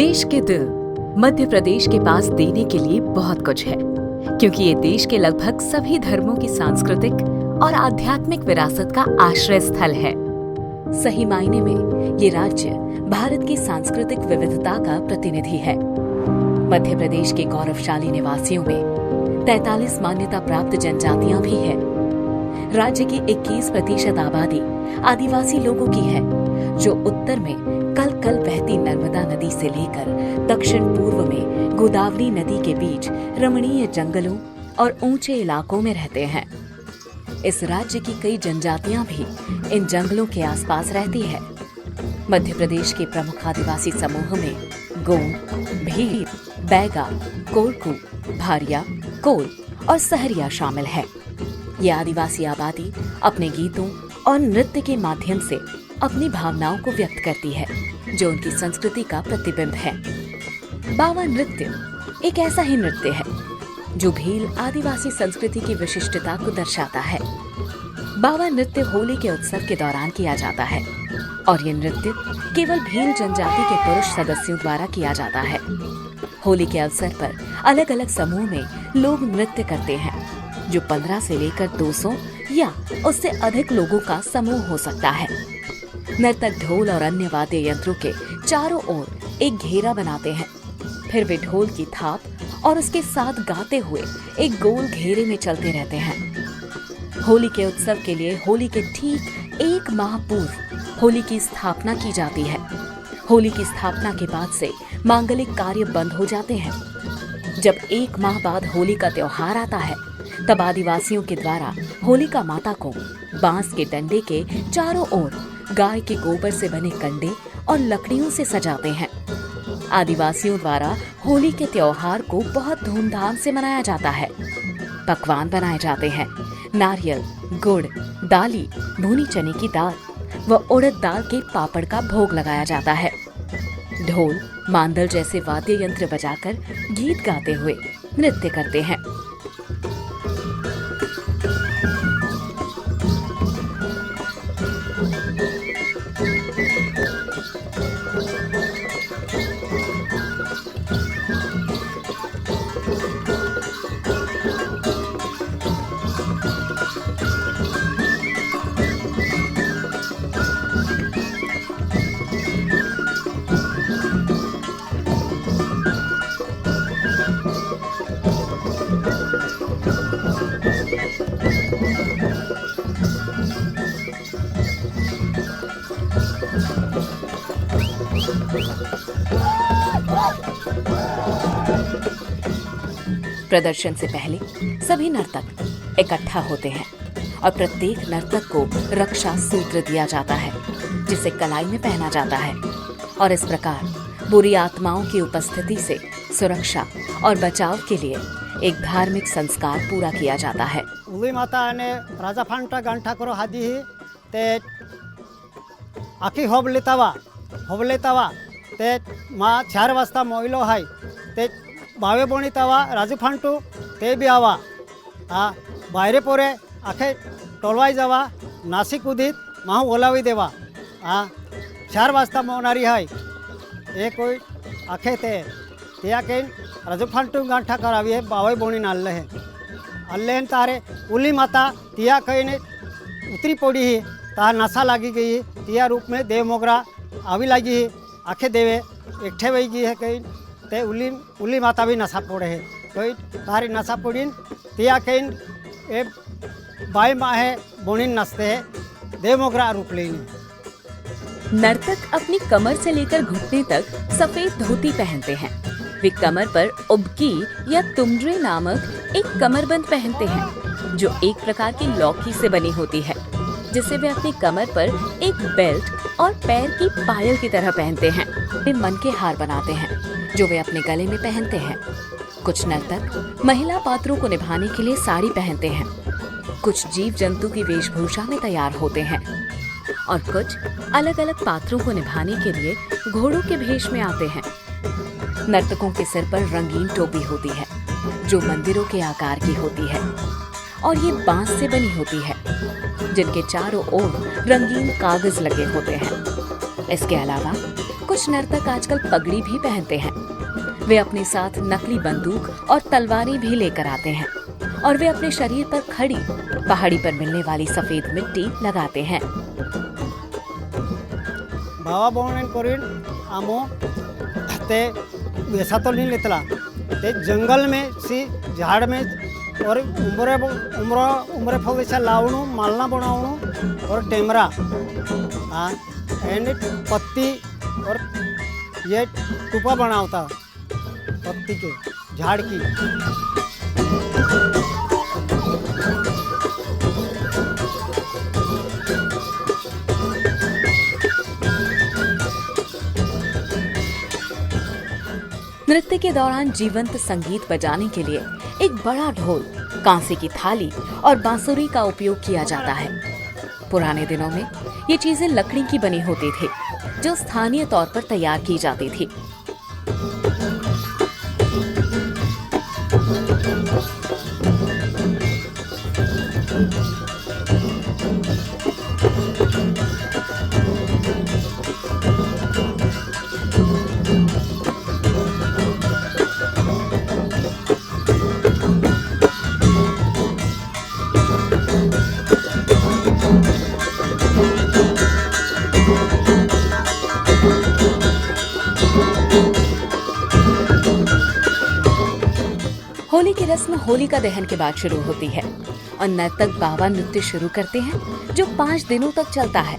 देश के दिल मध्य प्रदेश के पास देने के लिए बहुत कुछ है, क्योंकि ये देश के लगभग सभी धर्मों की सांस्कृतिक और आध्यात्मिक विरासत का आश्रय स्थल है। सही मायने में ये राज्य भारत की सांस्कृतिक विविधता का प्रतिनिधि है। मध्य प्रदेश के गौरवशाली निवासियों में 43 मान्यता प्राप्त जनजातियां भी हैं। राज्य की 21% आबादी आदिवासी लोगों की है, जो उत्तर में कल कल बहती नर्मदा नदी से लेकर दक्षिण पूर्व में गोदावरी नदी के बीच रमणीय जंगलों और ऊंचे इलाकों में रहते हैं। इस राज्य की कई जनजातियां भी इन जंगलों के आसपास रहती है। मध्य प्रदेश के प्रमुख आदिवासी समूह में गोंड, भील, बैगा, कोरकू, भारिया, कोल और सहरिया शामिल है। ये आदिवासी आबादी अपने गीतों और नृत्य के माध्यम से अपनी भावनाओं को व्यक्त करती है, जो उनकी संस्कृति का प्रतिबिंब है। बावा नृत्य एक ऐसा ही नृत्य है जो भील आदिवासी संस्कृति की विशिष्टता को दर्शाता है। बावा नृत्य होली के उत्सव के दौरान किया जाता है और ये नृत्य केवल भील जनजाति के पुरुष सदस्यों द्वारा किया जाता है। होली के अवसर पर अलग अलग समूह में लोग नृत्य करते हैं, जो 15 से लेकर 200 या उससे अधिक लोगों का समूह हो सकता है। नर्तक ढोल और अन्य वाद्य यंत्रों के चारों ओर एक घेरा बनाते हैं, फिर वे ढोल की थाप और उसके साथ गाते हुए एक गोल घेरे में चलते रहते हैं। होली के उत्सव के लिए होली के ठीक 1 माह पूर्व होली की स्थापना की जाती है। होली की स्थापना के बाद से मांगलिक कार्य बंद हो जाते हैं। जब 1 माह बाद होली का त्योहार आता है, तब आदिवासियों के द्वारा होलिका माता को बांस के डंडे के चारों ओर गाय के गोबर से बने कंडे और लकड़ियों से सजाते हैं। आदिवासियों द्वारा होली के त्योहार को बहुत धूमधाम से मनाया जाता है। पकवान बनाए जाते हैं। नारियल, गुड़, दाली, भुनी चने की दाल व उड़द दाल के पापड़ का भोग लगाया जाता है। ढोल, मांदल जैसे वाद्य यंत्र बजाकर गीत गाते हुए नृत्य करते हैं। प्रदर्शन से पहले सभी नर्तक इकट्ठा होते हैं और प्रत्येक नर्तक को रक्षा सूत्र दिया जाता है, जिसे कलाई में पहना जाता है, और इस प्रकार बुरी आत्माओं की उपस्थिति से सुरक्षा और बचाव के लिए एक धार्मिक संस्कार पूरा किया जाता है। उली माता ने राजा फांटा गांठा करो हादी ते आखी होबलेतावा ते माँ 4 वाजता मोइलो हाय ते भावे बोणी तवा राजू फांटू ते बी आवा बायरे पोरे आखे टोलवाई जावा नासिक उदित माहू ओलावी देवा 4 वाजता मोनारी हाय ए कोई आखे ते त्या के राजू फांटू गांठा करावी है बावे बोणी नाल्ले है अल्लेन तारे उली माता तिया कहीं ने उतरी पड़ी है तार नशा लागी गई है। तिया रूप में देव मोगरा आवी लगी है। आखे देवे एकठे वही गई है कहीं ते उली माता भी नशा पोड़े है कोई तारी नशा पोड़ीन तिया कहीं ए बाई माँ है बोनीन नसते है देव मोगरा रूप लेने। नर्तक अपनी कमर से लेकर घुटने तक सफेद धोती पहनते हैं। वे कमर पर उबकी या तुमड्रे नामक एक कमरबंद पहनते हैं, जो एक प्रकार की लौकी से बनी होती है, जिसे वे अपनी कमर पर एक बेल्ट और पैर की पायल की तरह पहनते हैं। वे मन के हार बनाते हैं, जो वे अपने गले में पहनते हैं। कुछ नर्तक महिला पात्रों को निभाने के लिए साड़ी पहनते हैं। कुछ जीव जंतु की वेशभूषा में तैयार होते हैं और कुछ अलग अलग पात्रों को निभाने के लिए घोड़ों के भेष में आते हैं। नर्तकों के सिर पर रंगीन टोपी होती है, जो मंदिरों के आकार की होती है और ये बांस से बनी होती है, जिनके चारों ओर रंगीन कागज लगे होते हैं। इसके अलावा कुछ नर्तक आजकल पगड़ी भी पहनते हैं। वे अपने साथ नकली बंदूक और तलवारें भी लेकर आते हैं और वे अपने शरीर पर खड़ी पहाड़ी पर मिलने वाली सफेद मिट्टी लगाते हैं। बाबा बोन करीन आमो ते वैसा तो नहीं लेतला ते जंगल में सी झाड़ में और उम्रे उम्र उम्रे फगेसा लावणु मालना बनावणु और टेमरा एंड पत्ती और ये टुपा बनावता पत्ती के झाड़ की। नृत्य के दौरान जीवंत संगीत बजाने के लिए एक बड़ा ढोल, कांसे की थाली और बांसुरी का उपयोग किया जाता है। पुराने दिनों में ये चीजें लकड़ी की बनी होती थी जो स्थानीय तौर पर तैयार की जाती थी। होली की रस्म होलिका दहन के बाद शुरू होती है और नर्तक बाबा नृत्य शुरू करते हैं जो 5 दिनों तक चलता है।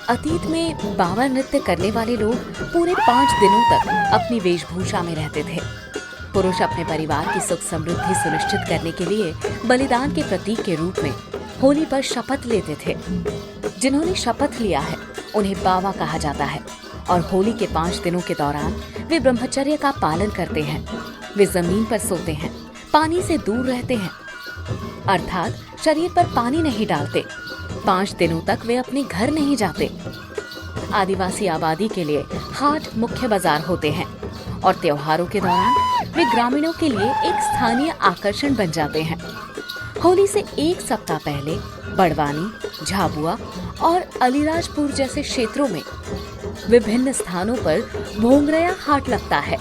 अतीत में बाबा नृत्य करने वाले लोग पूरे 5 दिनों तक अपनी वेशभूषा में रहते थे। पुरुष अपने परिवार की सुख समृद्धि सुनिश्चित करने के लिए बलिदान के प्रतीक के रूप में होली पर शपथ लेते थे। जिन्होंने शपथ लिया है उन्हें बाबा कहा जाता है और होली के 5 दिनों के दौरान वे ब्रह्मचर्य का पालन करते हैं। वे जमीन पर सोते हैं, पानी से दूर रहते हैं, अर्थात शरीर पर पानी नहीं डालते। 5 दिनों तक वे अपने घर नहीं जाते। आदिवासी आबादी के लिए हाट मुख्य बाजार होते हैं और त्योहारों के दौरान वे ग्रामीणों के लिए एक स्थानीय आकर्षण बन जाते हैं। होली से 1 सप्ताह पहले बड़वानी, झाबुआ और अलीराजपुर जैसे क्षेत्रों में विभिन्न स्थानों पर भोंगरया हाट लगता है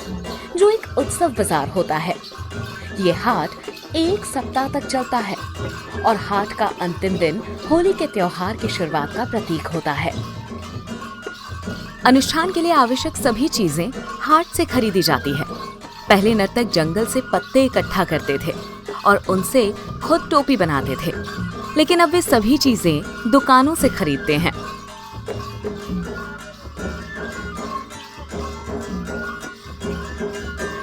जो एक उत्सव बाजार होता है। ये हाट 1 सप्ताह तक चलता है और हाट का अंतिम दिन होली के त्योहार की शुरुआत का प्रतीक होता है। अनुष्ठान के लिए आवश्यक सभी चीजें हाट से खरीदी जाती है। पहले नर्तक जंगल से पत्ते इकट्ठा करते थे और उनसे खुद टोपी बनाते थे, लेकिन अब वे सभी चीजें दुकानों से खरीदते हैं।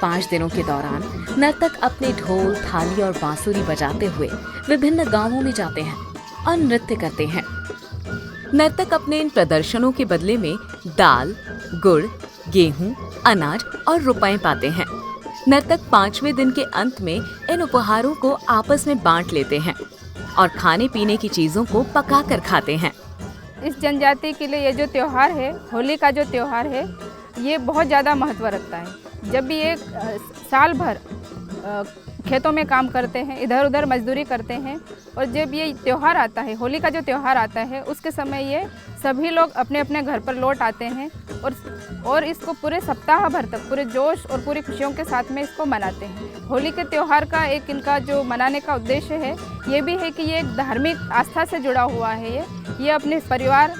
पाँच दिनों के दौरान नर्तक अपने ढोल, थाली और बांसुरी बजाते हुए विभिन्न गांवों में जाते हैं और नृत्य करते हैं। नर्तक अपने इन प्रदर्शनों के बदले में दाल, गुड़, गेहूं, अनाज और रुपए पाते हैं। नर्तक 5वें दिन के अंत में इन उपहारों को आपस में बांट लेते हैं और खाने पीने की चीजों को पका कर खाते हैं। इस जनजाति के लिए ये जो त्योहार है, होली का जो त्योहार है, ये बहुत ज़्यादा महत्व रखता है। जब भी ये साल भर खेतों में काम करते हैं, इधर उधर मजदूरी करते हैं, और जब ये त्यौहार आता है, होली का जो त्यौहार आता है, उसके समय ये सभी लोग अपने अपने घर पर लौट आते हैं और इसको पूरे सप्ताह भर तक पूरे जोश और पूरी खुशियों के साथ में इसको मनाते हैं। होली के त्यौहार का एक इनका जो मनाने का उद्देश्य है, ये भी है कि ये एक धार्मिक आस्था से जुड़ा हुआ है। ये अपने परिवार,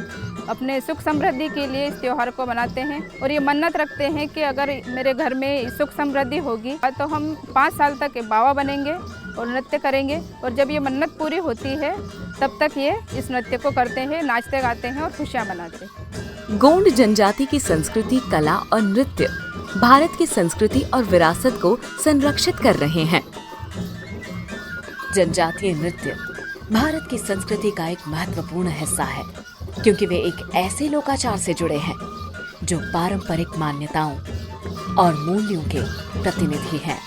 अपने सुख समृद्धि के लिए इस त्यौहार को मनाते हैं और ये मन्नत रखते हैं कि अगर मेरे घर में सुख समृद्धि होगी तो हम 5 साल तक बाबा बनेंगे और नृत्य करेंगे। और जब ये मन्नत पूरी होती है तब तक ये इस नृत्य को करते हैं, नाचते गाते हैं और खुशियाँ मनाते हैं। गोंड जनजाति की संस्कृति, कला और नृत्य भारत की संस्कृति और विरासत को संरक्षित कर रहे हैं। जनजातीय नृत्य भारत की संस्कृति का एक महत्वपूर्ण हिस्सा है, क्योंकि वे एक ऐसे लोकाचार से जुड़े हैं जो पारंपरिक मान्यताओं और मूल्यों के प्रतिनिधि हैं।